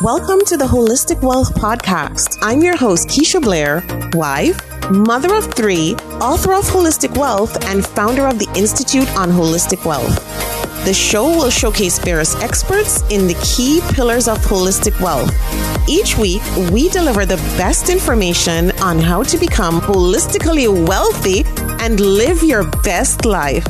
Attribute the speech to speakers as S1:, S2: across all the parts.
S1: Welcome to the Holistic Wealth Podcast. I'm your host, Keisha Blair, wife, mother of 3, author of Holistic Wealth, and founder of the Institute on Holistic Wealth. The show will showcase various experts in the key pillars of holistic wealth. Each week, we deliver the best information on how to become holistically wealthy and live your best life.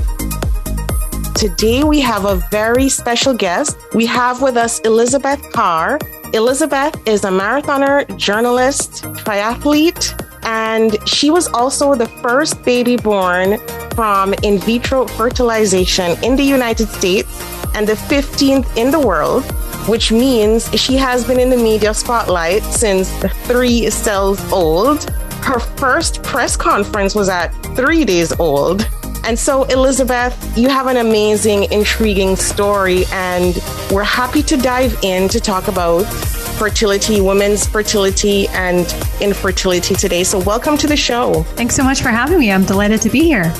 S1: Today, we have a very special guest. We have with us Elizabeth Carr. Elizabeth is a marathoner, journalist, triathlete, and she was also the first baby born from in vitro fertilization in the United States and the 15th in the world, which means she has been in the media spotlight since 3 cells old. Her first press conference was at 3 days old. And so, Elizabeth, you have an amazing, intriguing story, and we're happy to dive in to talk about fertility, women's fertility, and infertility today. So welcome to the show.
S2: Thanks so much for having me. I'm delighted to be here.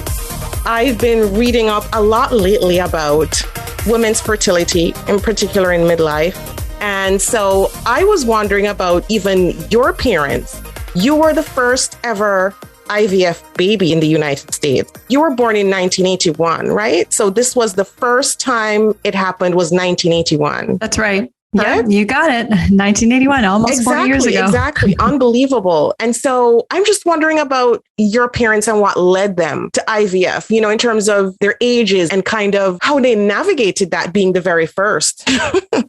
S1: I've been reading up a lot lately about women's fertility, in particular in midlife. And so I was wondering about even your parents. You were the first ever IVF baby in the United States. You were born in 1981, right? So this was the first time it happened was 1981.
S2: That's right. Yeah, you got it. 1981, almost 40 years ago.
S1: Exactly. Unbelievable. And so I'm just wondering about your parents and what led them to IVF, you know, in terms of their ages and kind of how they navigated that being the very first.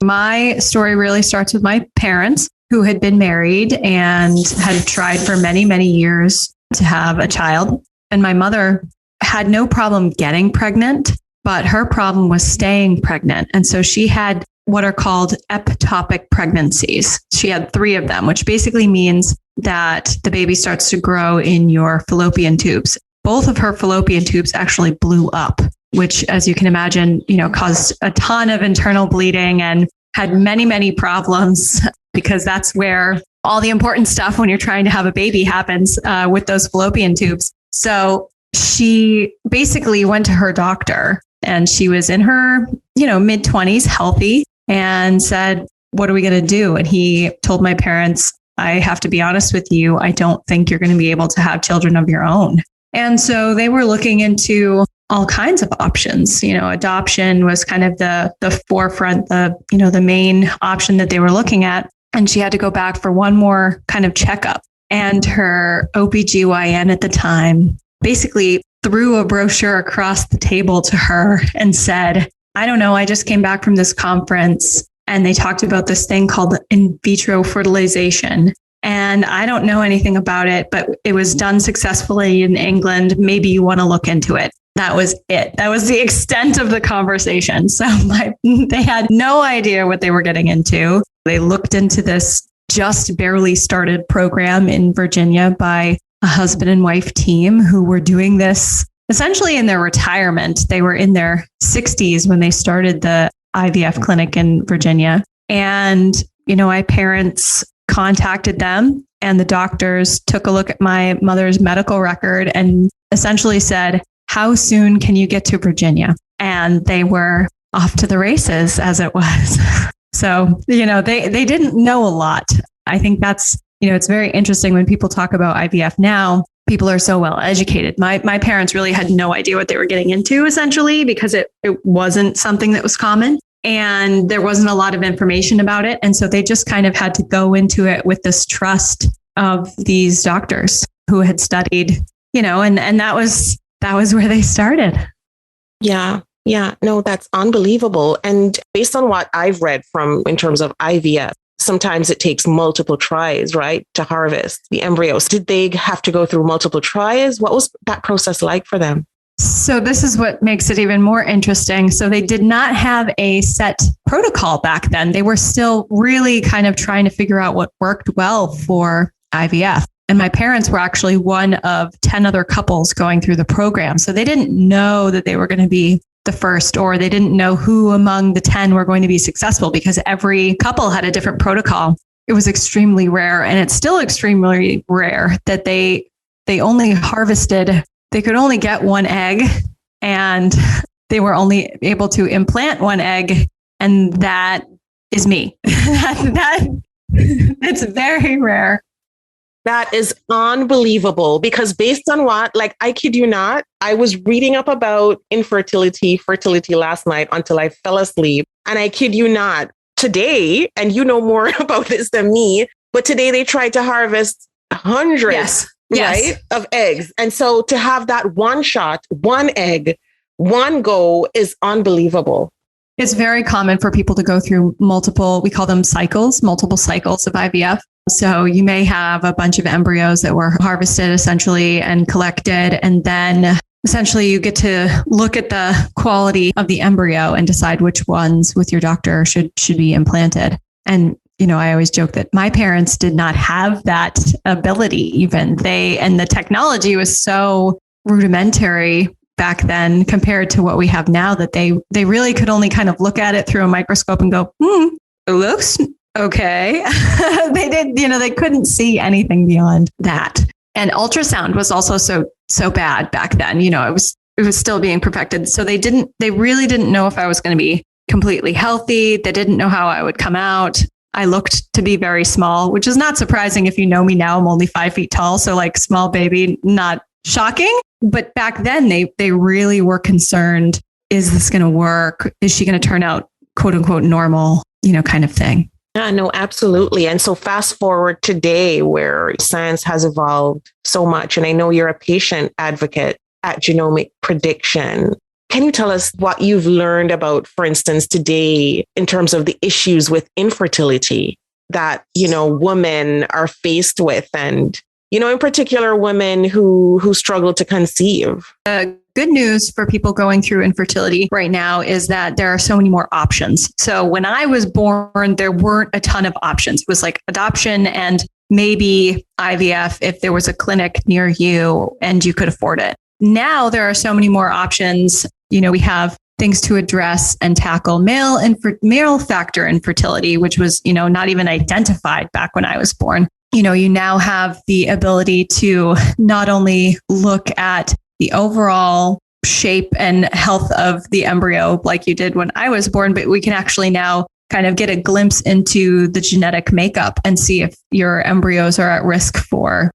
S2: My story really starts with my parents, who had been married and had tried for many, many years to have a child. And my mother had no problem getting pregnant, but her problem was staying pregnant. And so she had what are called ectopic pregnancies. She had 3 of them, which basically means that the baby starts to grow in your fallopian tubes. Both of her fallopian tubes actually blew up, which, as you can imagine, caused a ton of internal bleeding and had many, many problems, because that's where all the important stuff when you're trying to have a baby happens with those fallopian tubes. So she basically went to her doctor, and she was in her, mid-20s, healthy, and said, "What are we going to do?" And he told my parents, "I have to be honest with you. I don't think you're going to be able to have children of your own." And so they were looking into all kinds of options. Adoption was kind of the forefront, the main option that they were looking at. And she had to go back for one more kind of checkup. And her OBGYN at the time basically threw a brochure across the table to her and said, "I don't know, I just came back from this conference and they talked about this thing called in vitro fertilization. And I don't know anything about it, but it was done successfully in England. Maybe you want to look into it." That was it. That was the extent of the conversation. So they had no idea what they were getting into. They looked into this just barely started program in Virginia by a husband and wife team who were doing this essentially in their retirement. They were in their 60s when they started the IVF clinic in Virginia. And, my parents contacted them, and the doctors took a look at my mother's medical record and essentially said, "How soon can you get to Virginia?" And they were off to the races, as it was. So, they didn't know a lot. I think that's, it's very interesting when people talk about IVF now. People are so well educated. My parents really had no idea what they were getting into, essentially, because it wasn't something that was common and there wasn't a lot of information about it. And so they just kind of had to go into it with this trust of these doctors who had studied, and that was where they started.
S1: Yeah. No, that's unbelievable. And based on what I've read in terms of IVF, sometimes it takes multiple tries, right, to harvest the embryos. Did they have to go through multiple tries? What was that process like for them?
S2: So this is what makes it even more interesting. So they did not have a set protocol back then. They were still really kind of trying to figure out what worked well for IVF. And my parents were actually one of 10 other couples going through the program. So they didn't know that they were going to be the first, or they didn't know who among the 10 were going to be successful, because every couple had a different protocol. It was extremely rare, and it's still extremely rare that they only harvested, they could only get 1 egg, and they were only able to implant 1 egg, and that is me. It's very rare.
S1: That is unbelievable because based on what, like, I kid you not, I was reading up about fertility last night until I fell asleep. And I kid you not, today, and you know more about this than me, but today they tried to harvest hundreds, right, of eggs. And so to have that one shot, one egg, one go is unbelievable.
S2: It's very common for people to go through multiple cycles of IVF. So you may have a bunch of embryos that were harvested essentially and collected. And then essentially you get to look at the quality of the embryo and decide which ones with your doctor should be implanted. And, you know, I always joke that my parents did not have that ability even. And the technology was so rudimentary back then compared to what we have now that they really could only kind of look at it through a microscope and go, it looks okay. They couldn't see anything beyond that. And ultrasound was also so bad back then. You know, it was still being perfected. So they really didn't know if I was going to be completely healthy. They didn't know how I would come out. I looked to be very small, which is not surprising if you know me now. I'm only 5 feet tall. So like small baby, not shocking. But back then they really were concerned. Is this going to work? Is she going to turn out quote unquote normal, you know, kind of thing?
S1: Yeah, no, absolutely. And so fast forward today where science has evolved so much. And I know you're a patient advocate at Genomic Prediction. Can you tell us what you've learned about, for instance, today in terms of the issues with infertility that, you know, women are faced with and, you know, in particular, women who struggle to conceive?
S2: Good news for people going through infertility right now is that there are so many more options. So when I was born, there weren't a ton of options. It was like adoption and maybe IVF if there was a clinic near you and you could afford it. Now there are so many more options. You know, we have things to address and tackle male factor infertility, which was, you know, not even identified back when I was born. You know, you now have the ability to not only look at the overall shape and health of the embryo like you did when I was born, but we can actually now kind of get a glimpse into the genetic makeup and see if your embryos are at risk for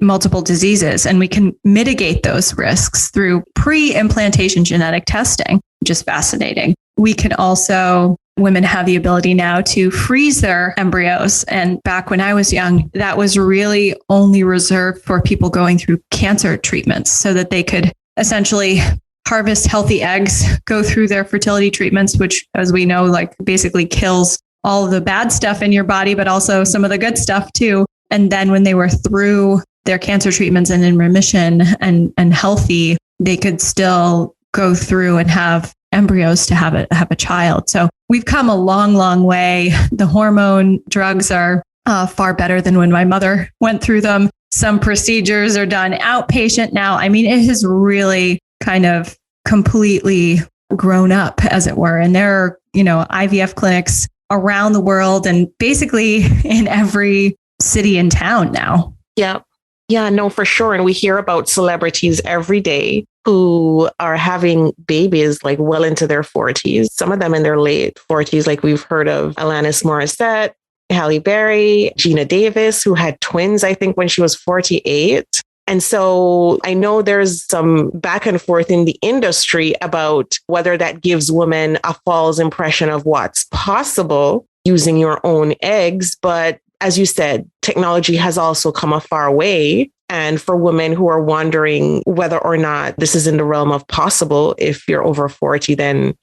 S2: multiple diseases. And we can mitigate those risks through pre-implantation genetic testing, which is fascinating. We can also, women have the ability now to freeze their embryos. And back when I was young, that was really only reserved for people going through cancer treatments so that they could essentially harvest healthy eggs, go through their fertility treatments, which, as we know, like basically kills all of the bad stuff in your body, but also some of the good stuff too. And then when they were through their cancer treatments and in remission and healthy, they could still go through and have embryos to have a child. So we've come a long, long way. The hormone drugs are far better than when my mother went through them. Some procedures are done outpatient now. I mean, it has really kind of completely grown up, as it were. And there are, you know, IVF clinics around the world and basically in every city and town now.
S1: Yeah. Yeah, no, for sure. And we hear about celebrities every day who are having babies like well into their 40s, some of them in their late 40s. Like we've heard of Alanis Morissette, Halle Berry, Gina Davis, who had twins, I think, when she was 48. And so I know there's some back and forth in the industry about whether that gives women a false impression of what's possible using your own eggs. But as you said, technology has also come a far way. And for women who are wondering whether or not this is in the realm of possible, if you're over 40, then,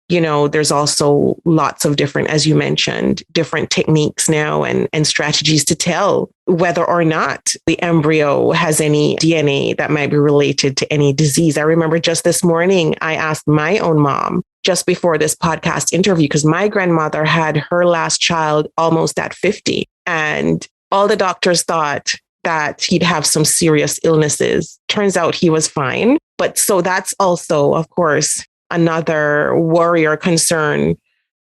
S1: you know, there's also lots of different, as you mentioned, different techniques now and strategies to tell whether or not the embryo has any DNA that might be related to any disease. I remember just this morning, I asked my own mom just before this podcast interview, because my grandmother had her last child almost at 50. And all the doctors thought that he'd have some serious illnesses. Turns out he was fine. But so that's also, of course, another worry or concern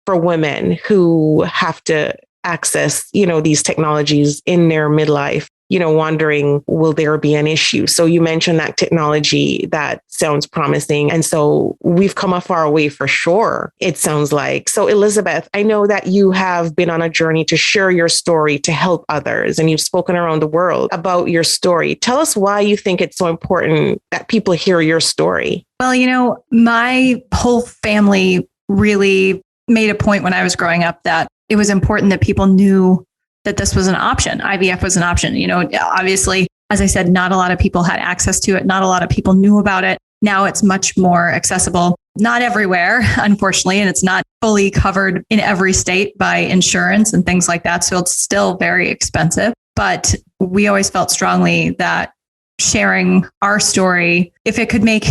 S1: for women who have to access, you know, these technologies in their midlife. wondering, will there be an issue? So you mentioned that technology that sounds promising. And so we've come a far way for sure, it sounds like. So Elizabeth, I know that you have been on a journey to share your story to help others, and you've spoken around the world about your story. Tell us why you think it's so important that people hear your story.
S2: Well, my whole family really made a point when I was growing up that it was important that people knew that this was an option. IVF was an option. Obviously, as I said, not a lot of people had access to it. Not a lot of people knew about it. Now it's much more accessible. Not everywhere, unfortunately, and it's not fully covered in every state by insurance and things like that. So it's still very expensive. But we always felt strongly that sharing our story, if it could make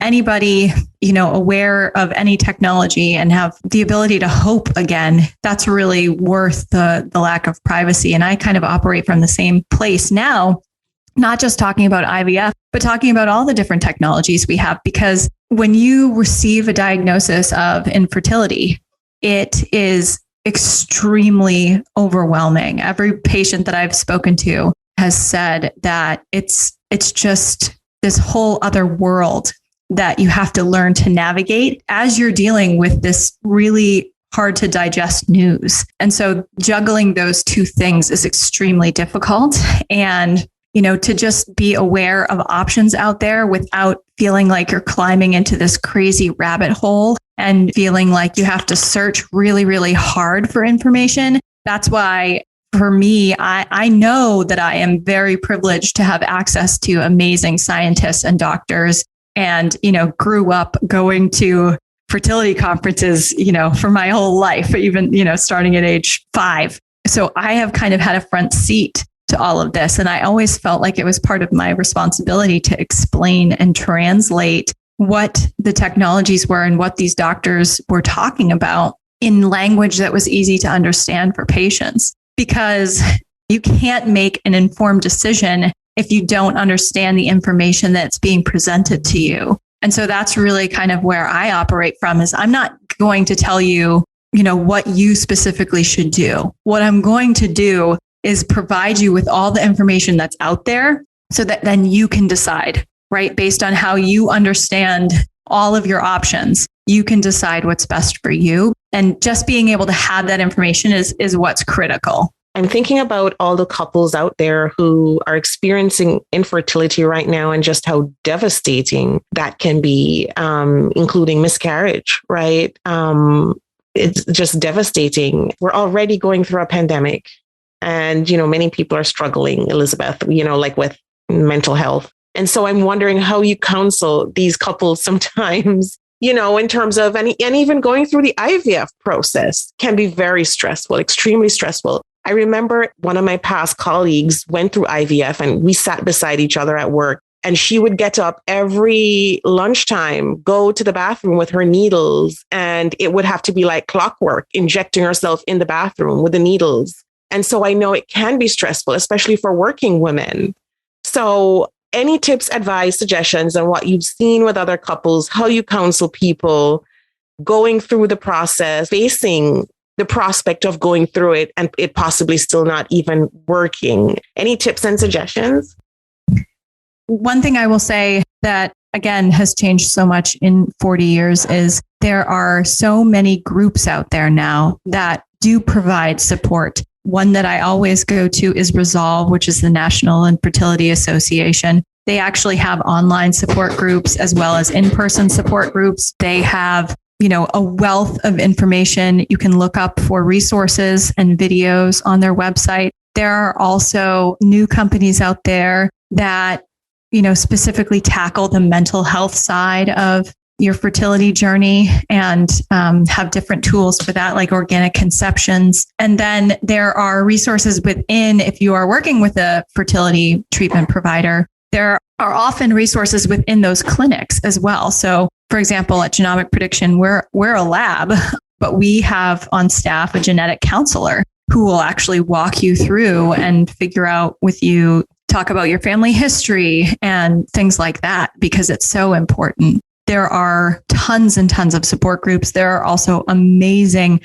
S2: anybody, aware of any technology and have the ability to hope again, that's really worth the lack of privacy. And I kind of operate from the same place now, not just talking about IVF, but talking about all the different technologies we have. Because when you receive a diagnosis of infertility, it is extremely overwhelming. Every patient that I've spoken to has said that it's just this whole other world that you have to learn to navigate as you're dealing with this really hard to digest news. And so juggling those two things is extremely difficult. And, to just be aware of options out there without feeling like you're climbing into this crazy rabbit hole and feeling like you have to search really, really hard for information. That's why for me, I know that I am very privileged to have access to amazing scientists and doctors, and, grew up going to fertility conferences, for my whole life, even, starting at age 5. So I have kind of had a front seat to all of this. And I always felt like it was part of my responsibility to explain and translate what the technologies were and what these doctors were talking about in language that was easy to understand for patients. Because you can't make an informed decision if you don't understand the information that's being presented to you. And so that's really kind of where I operate from. Is I'm not going to tell you, what you specifically should do. What I'm going to do is provide you with all the information that's out there so that then you can decide, right? Based on how you understand all of your options, you can decide what's best for you. And just being able to have that information is what's critical.
S1: I'm thinking about all the couples out there who are experiencing infertility right now and just how devastating that can be, including miscarriage, right? It's just devastating. We're already going through a pandemic and, many people are struggling, Elizabeth, like with mental health. And so I'm wondering how you counsel these couples sometimes, in terms of, and even going through the IVF process can be very stressful, extremely stressful. I remember one of my past colleagues went through IVF and we sat beside each other at work, and she would get up every lunchtime, go to the bathroom with her needles, and it would have to be like clockwork, injecting herself in the bathroom with the needles. And so I know it can be stressful, especially for working women. So any tips, advice, suggestions on what you've seen with other couples, how you counsel people going through the process, facing the prospect of going through it and it possibly still not even working? Any tips and suggestions?
S2: One thing I will say that, again, has changed so much in 40 years is there are so many groups out there now that do provide support. One that I always go to is Resolve, which is the National Infertility Association. They actually have online support groups as well as in-person support groups. They have, a wealth of information. You can look up for resources and videos on their website. There are also new companies out there that, specifically tackle the mental health side of your fertility journey and have different tools for that, like Organic Conceptions. And then there are resources within, if you are working with a fertility treatment provider, there are often resources within those clinics as well. So, for example, at Genomic Prediction, we're a lab, but we have on staff a genetic counselor who will actually walk you through and figure out with you, talk about your family history and things like that, because it's so important. There are tons and tons of support groups. There are also amazing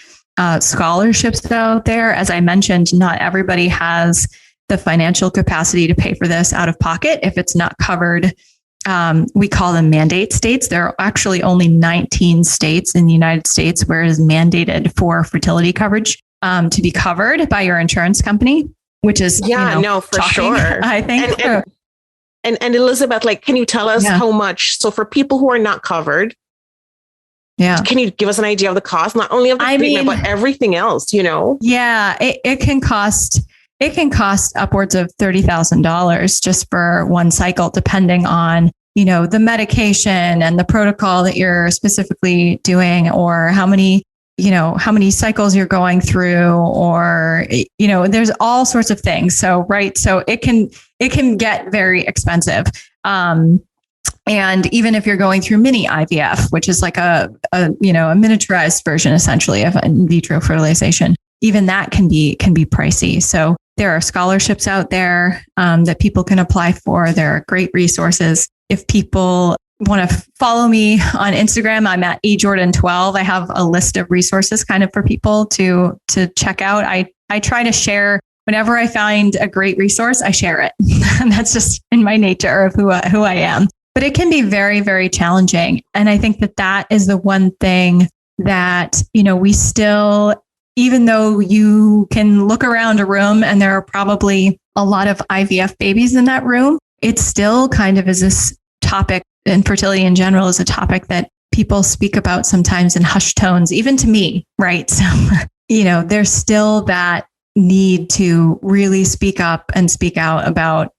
S2: scholarships out there. As I mentioned, not everybody has the financial capacity to pay for this out of pocket if it's not covered. We call them mandate states. There are actually only 19 states in the United States where it is mandated for fertility coverage to be covered by your insurance company, which is
S1: for sure.
S2: I think.
S1: And Elizabeth, like, can you tell us how much? So for people who are not covered, can you give us an idea of the cost, not only of the treatment, but everything else?
S2: Yeah, it can cost. It can cost upwards of $30,000 just for one cycle, depending on, the medication and the protocol that you're specifically doing, or how many cycles you're going through, or, there's all sorts of things. So it can get very expensive. And even if you're going through mini IVF, which is like a miniaturized version essentially of in vitro fertilization, even that can be pricey. So there are scholarships out there that people can apply for. There are great resources. If people want to follow me on Instagram, I'm at eJordan12. I have a list of resources kind of for people to check out. I try to share whenever I find a great resource, I share it. And that's just in my nature of who I am. But it can be very, very challenging. And I think that is the one thing that, we still, even though you can look around a room and there are probably a lot of IVF babies in that room, it still kind of is this topic, and fertility in general is a topic that people speak about sometimes in hushed tones, even to me, right? So, there's still that need to really speak up and speak out about,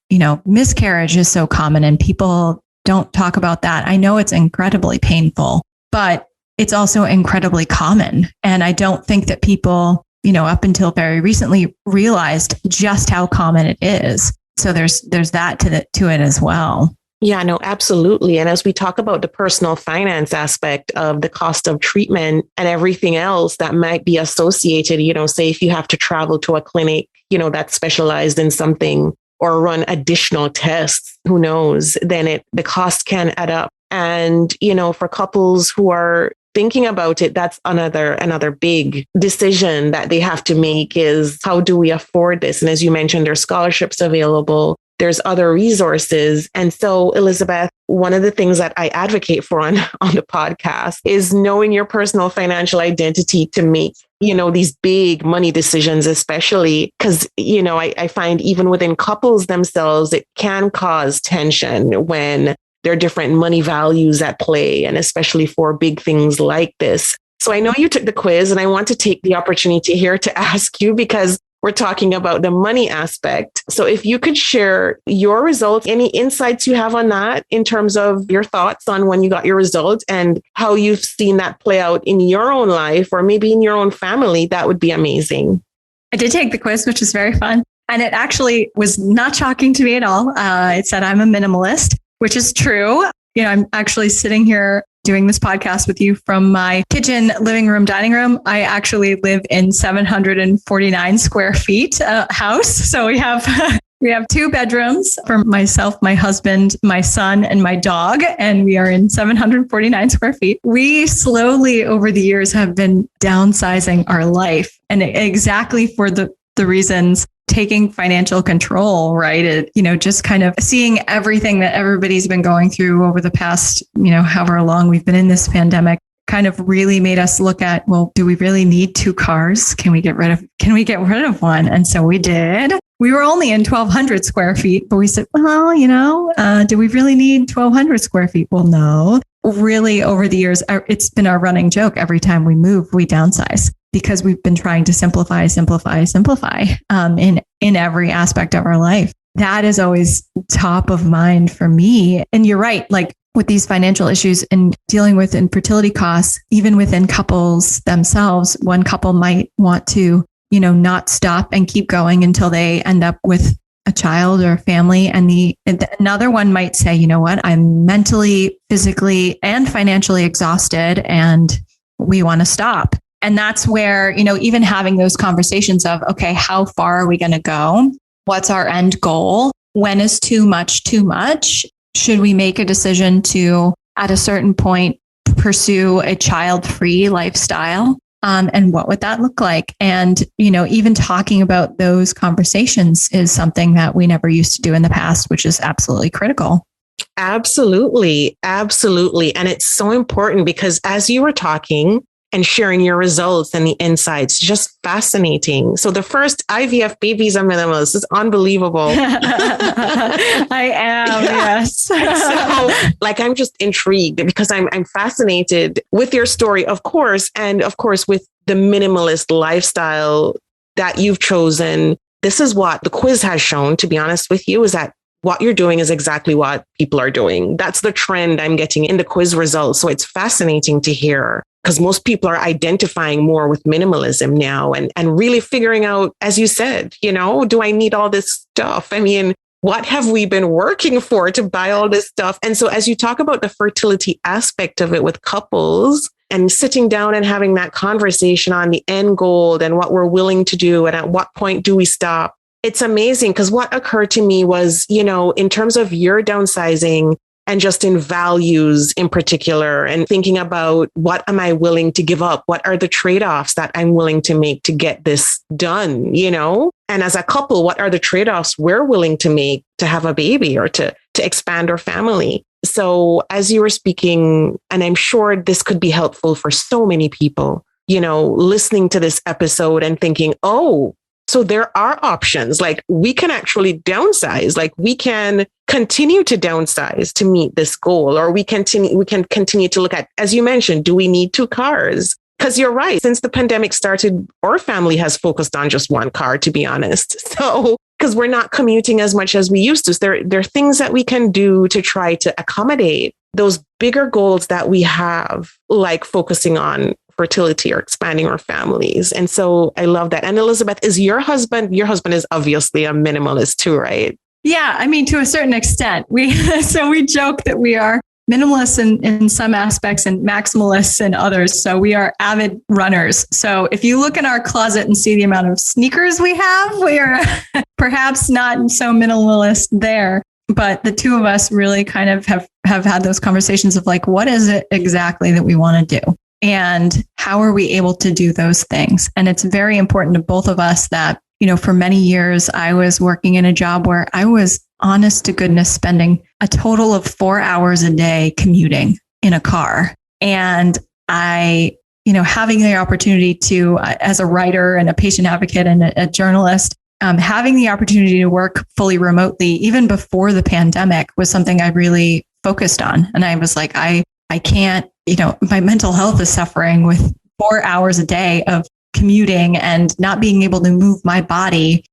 S2: miscarriage is so common and people don't talk about that. I know it's incredibly painful, but it's also incredibly common. And I don't think that people, up until very recently realized just how common it is. So there's that to it as well.
S1: Yeah, no, absolutely. And as we talk about the personal finance aspect of the cost of treatment and everything else that might be associated, say if you have to travel to a clinic, that's specialized in something, or run additional tests, who knows, then the cost can add up. And, for couples who are thinking about it, that's another big decision that they have to make is, how do we afford this? And as you mentioned, there's scholarships available. There's other resources. And so, Elizabeth, one of the things that I advocate for on the podcast is knowing your personal financial identity to make, these big money decisions, especially because, I find even within couples themselves, it can cause tension when there are different money values at play, and especially for big things like this. So I know you took the quiz, and I want to take the opportunity here to ask you, because we're talking about the money aspect. So if you could share your results, any insights you have on that in terms of your thoughts on when you got your result and how you've seen that play out in your own life or maybe in your own family, that would be amazing.
S2: I did take the quiz, which is very fun. And it actually was not shocking to me at all. It said I'm a minimalist, which is true. I'm actually sitting here doing this podcast with you from my kitchen, living room, dining room. I actually live in 749 square feet house. So we have 2 bedrooms for myself, my husband, my son, and my dog. And we are in 749 square feet. We slowly over the years have been downsizing our life, and exactly for the reasons, taking financial control, right? Just kind of seeing everything that everybody's been going through over the past, however long we've been in this pandemic, kind of really made us look at, well, do we really need 2 cars? Can we get rid of one? And so we did. We were only in 1,200 square feet, but we said, well, do we really need 1,200 square feet? Well, no. Really, over the years, it's been our running joke. Every time we move, we downsize, because we've been trying to simplify in every aspect of our life. That is always top of mind for me. And you're right, like with these financial issues and dealing with infertility costs, even within couples themselves, one couple might want to, not stop and keep going until they end up with a child or a family. And another one might say, you know what, I'm mentally, physically, and financially exhausted, and we want to stop. And that's where, even having those conversations of, okay, how far are we going to go? What's our end goal? When is too much too much? Should we make a decision to, at a certain point, pursue a child-free lifestyle? And what would that look like? And, even talking about those conversations is something that we never used to do in the past, which is absolutely critical.
S1: Absolutely. Absolutely. And it's so important because as you were talking and sharing your results and the insights, just fascinating. So the first IVF babies are minimalist is unbelievable.
S2: I am, yes.
S1: So I'm just intrigued because I'm fascinated with your story, of course. And of course, with the minimalist lifestyle that you've chosen. This is what the quiz has shown, to be honest with you, is that what you're doing is exactly what people are doing. That's the trend I'm getting in the quiz results. So it's fascinating to hear because most people are identifying more with minimalism now and really figuring out, as you said, do I need all this stuff? I mean, what have we been working for to buy all this stuff? And so as you talk about the fertility aspect of it with couples and sitting down and having that conversation on the end goal and what we're willing to do and at what point do we stop? It's amazing because what occurred to me was, in terms of your downsizing and just in values in particular, and thinking about what am I willing to give up? What are the trade-offs that I'm willing to make to get this done, And as a couple, what are the trade-offs we're willing to make to have a baby or to expand our family? So as you were speaking, and I'm sure this could be helpful for so many people, listening to this episode and thinking, oh, so there are options, like we can actually downsize, like we can continue to downsize to meet this goal, or we can continue to look at, as you mentioned, do we need 2 cars? Because you're right. Since the pandemic started, our family has focused on just 1 car, to be honest. So because we're not commuting as much as we used to. So there are things that we can do to try to accommodate those bigger goals that we have, like focusing on fertility or expanding our families. And so I love that. And Elizabeth, is your husband is obviously a minimalist too, right?
S2: Yeah. I mean, to a certain extent, we joke that we are minimalists in some aspects and maximalists in others. So we are avid runners. So if you look in our closet and see the amount of sneakers we have, we are perhaps not so minimalist there. But the two of us really kind of have had those conversations of like, what is it exactly that we want to do? And how are we able to do those things? And it's very important to both of us that, for many years, I was working in a job where I was, honest to goodness, spending a total of 4 hours a day commuting in a car. And I, having the opportunity to, as a writer and a patient advocate and a journalist, having the opportunity to work fully remotely, even before the pandemic, was something I really focused on. And I was like, I can't, my mental health is suffering with 4 hours a day of commuting and not being able to move my body,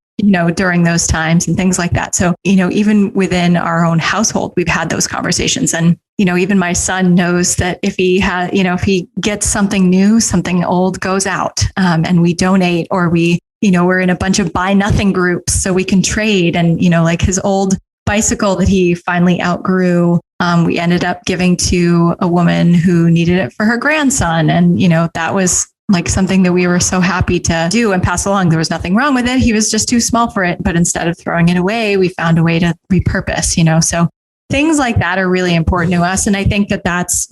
S2: during those times and things like that. So, even within our own household, we've had those conversations. And, even my son knows that if he gets something new, something old goes out, and we donate, or we're in a bunch of buy nothing groups so we can trade. And, like his old bicycle that he finally outgrew, we ended up giving to a woman who needed it for her grandson. And, that was like something that we were so happy to do and pass along. There was nothing wrong with it. He was just too small for it. But instead of throwing it away, we found a way to repurpose, so things like that are really important to us. And I think that that's,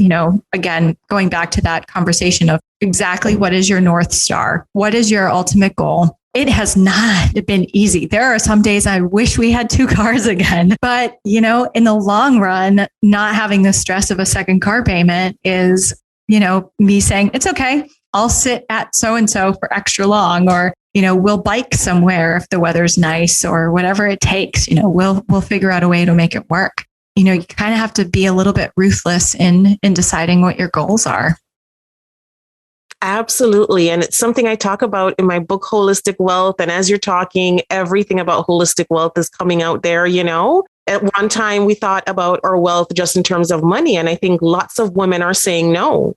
S2: again, going back to that conversation of exactly what is your North Star? What is your ultimate goal? It has not been easy. There are some days I wish we had 2 cars again, but in the long run, not having the stress of a second car payment is, me saying, it's okay. I'll sit at so-and-so for extra long, or, we'll bike somewhere if the weather's nice, or whatever it takes, we'll figure out a way to make it work. You kind of have to be a little bit ruthless in deciding what your goals are.
S1: Absolutely. And it's something I talk about in my book, Holistic Wealth. And as you're talking, everything about holistic wealth is coming out there, At one time, we thought about our wealth just in terms of money. And I think lots of women are saying, no,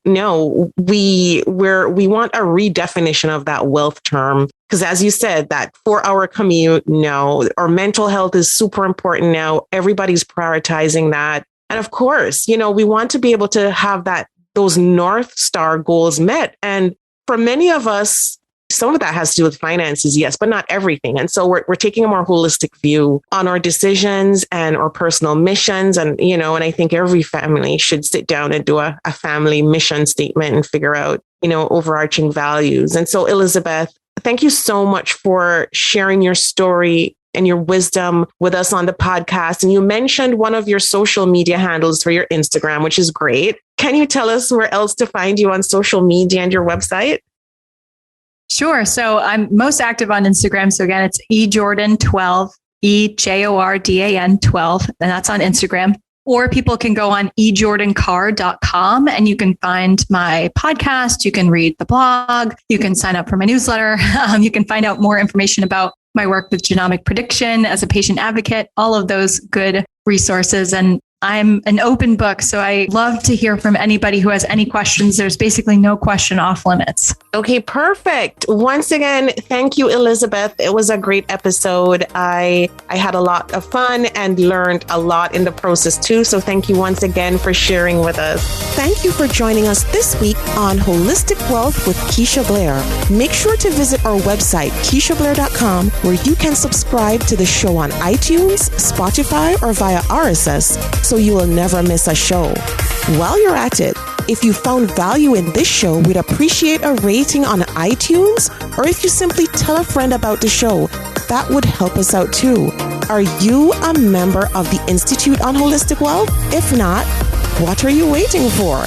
S1: we want a redefinition of that wealth term. Because as you said, that 4-hour commute, no, our mental health is super important now. Everybody's prioritizing that. And of course, we want to be able to have those North Star goals met. And for many of us, Some of that has to do with finances, yes, but not everything. And so we're taking a more holistic view on our decisions and our personal missions. And, and I think every family should sit down and do a family mission statement and figure out, overarching values. And so, Elizabeth, thank you so much for sharing your story and your wisdom with us on the podcast. And you mentioned one of your social media handles for your Instagram, which is great. Can you tell us where else to find you on social media and your website?
S2: Sure. So I'm most active on Instagram. So again, it's eJordan12, EJORDAN 12, and that's on Instagram. Or people can go on ejordancar.com and you can find my podcast. You can read the blog. You can sign up for my newsletter. You can find out more information about my work with genomic prediction as a patient advocate, all of those good resources. And I'm an open book, so I love to hear from anybody who has any questions. There's basically no question off limits.
S1: Okay, perfect. Once again, thank you, Elizabeth. It was a great episode. I had a lot of fun and learned a lot in the process too. So thank you once again for sharing with us. Thank you for joining us this week on Holistic Wealth with Keisha Blair. Make sure to visit our website, KeishaBlair.com, where you can subscribe to the show on iTunes, Spotify, or via RSS, so you will never miss a show. While you're at it, if you found value in this show, we'd appreciate a rating on iTunes, or if you simply tell a friend about the show, that would help us out too. Are you a member of the Institute on Holistic Wealth? If not, what are you waiting for?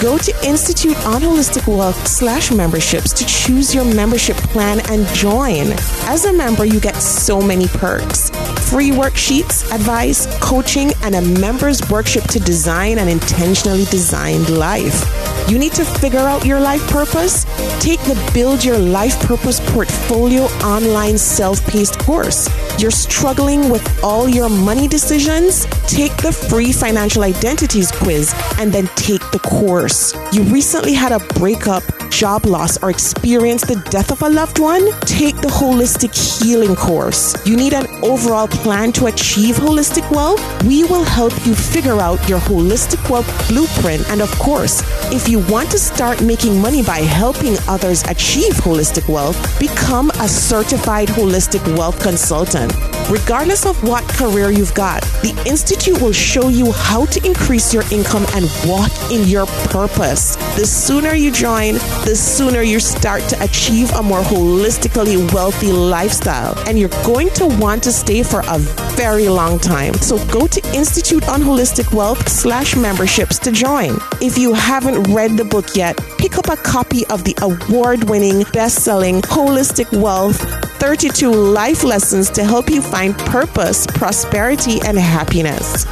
S1: Go to Institute on Holistic Wealth /memberships to choose your membership plan and join. As a member, you get so many perks. Free worksheets, advice, coaching, and a member's workshop to design an intentionally designed life. You need to figure out your life purpose? Take the Build Your Life Purpose Portfolio online self-paced course. You're struggling with all your money decisions? Take the free financial identities quiz and then take the course. You recently had a breakup, job loss, or experienced the death of a loved one? Take the Holistic Healing course. You need an overall plan to achieve holistic wealth? We will help you figure out your holistic wealth blueprint. And of course, if you want to start making money by helping others achieve holistic wealth, become a certified holistic wealth consultant. Regardless of what career you've got, the Institute will show you how to increase your income and walk in your purpose. The sooner you join, the sooner you start to achieve a more holistically wealthy lifestyle. And you're going to want to stay for a very long time. So go to Institute on Holistic Wealth /memberships to join. If you haven't read the book yet, pick up a copy of the award-winning, best-selling Holistic Wealth 32 Life Lessons to help you find purpose, prosperity, and happiness.